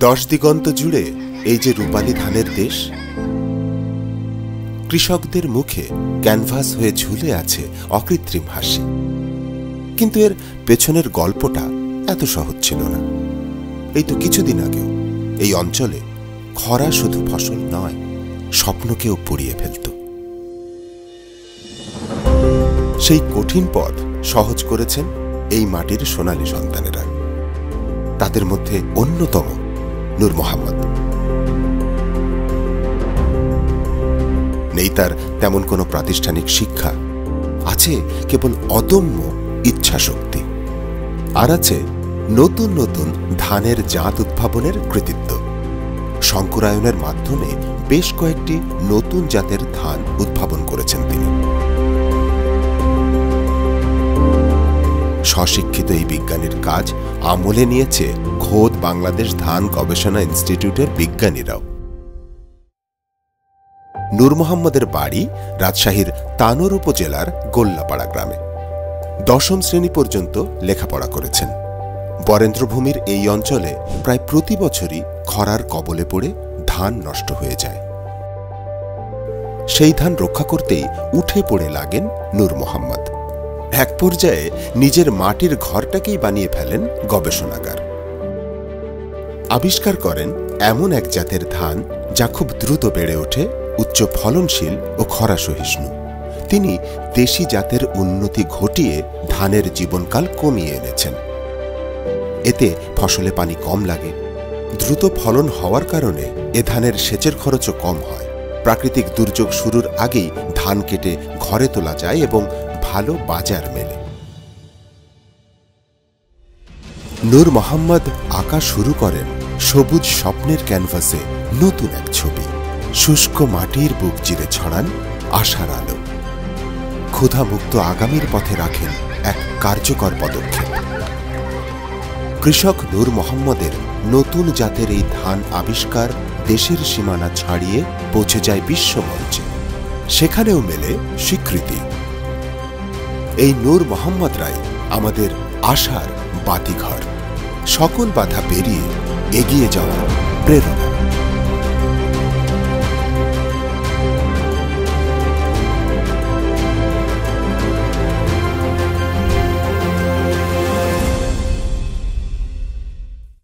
দশ দিগন্ত জুড়ে এই যে রূপালী ধানের দেশ, কৃষকদের মুখে ক্যানভাস হয়ে ঝুলে আছে অকৃত্রিম হাসি। কিন্তু এর পেছনের গল্পটা এত সহজ ছিল না। এই তো কিছুদিন আগেও এই অঞ্চলে খরা শুধু ফসল নয়, স্বপ্নকেও পুড়িয়ে ফেলত। সেই কঠিন পথ সহজ করেছেন এই মাটির সোনালী সন্তানেরা। তাদের মধ্যে অন্যতম নূর মোহাম্মদ। নেই তার তেমন কোনো প্রাতিষ্ঠানিক শিক্ষা, আছে কেবল অদম্য ইচ্ছাশক্তি, আর আছে নতুন নতুন ধানের জাত উদ্ভাবনের কৃতিত্ব। সংকুরায়নের মাধ্যমে বেশ কয়েকটি নতুন জাতের ধান উদ্ভাবন করেছেন তিনি। স্বশিক্ষিত এই বিজ্ঞানীর কাজ আমলে নিয়েছে খোদ বাংলাদেশ ধান গবেষণা ইনস্টিটিউটের বিজ্ঞানীরাও। নূর মোহাম্মদের বাড়ি রাজশাহীর তানোর উপজেলার গোল্লাপাড়া গ্রামে। দশম শ্রেণী পর্যন্ত লেখাপড়া করেছেন। বরেন্দ্রভূমির এই অঞ্চলে প্রায় প্রতি বছরই খরার কবলে পড়ে ধান নষ্ট হয়ে যায়। সেই ধান রক্ষা করতেই উঠে পড়ে লাগেন নূর মোহাম্মদ। এক পর্যায়ে নিজের মাটির ঘরটাকেই বানিয়ে ফেলেন গবেষণাগার। আবিষ্কার করেন এমন এক জাতের ধান যা খুব দ্রুত বেড়ে ওঠে, উচ্চ ফলনশীল ও খরা সহিষ্ণু। তিনি দেশি জাতের উন্নতি ঘটিয়ে ধানের জীবনকাল কমিয়ে এনেছেন। এতে ফসলে পানি কম লাগে, দ্রুত ফলন হওয়ার কারণে এ ধানের সেচের খরচও কম হয়। প্রাকৃতিক দুর্যোগ শুরুর আগেই ধান কেটে ঘরে তোলা যায় এবং ভালো বাজার মেলে। নূর মোহাম্মদ আঁকা শুরু করেন সবুজ স্বপ্নের ক্যানভাসে নতুন এক ছবি। শুষ্ক মাটির বুক চিরে ছড়ান আশার আলো। ক্ষুধামুক্ত আগামীর পথে রাখেন এক কার্যকর পদক্ষেপ। কৃষক নূর মোহাম্মদের নতুন জাতের এই ধান আবিষ্কার দেশের সীমানা ছাড়িয়ে পৌঁছে যায় বিশ্বমঞ্চে। সেখানেও মেলে স্বীকৃতি। এই নূর মোহাম্মদরাই আমাদের আশার বাতিঘর, সকল বাধা পেরিয়ে এগিয়ে যাওয়ার প্রেরণা।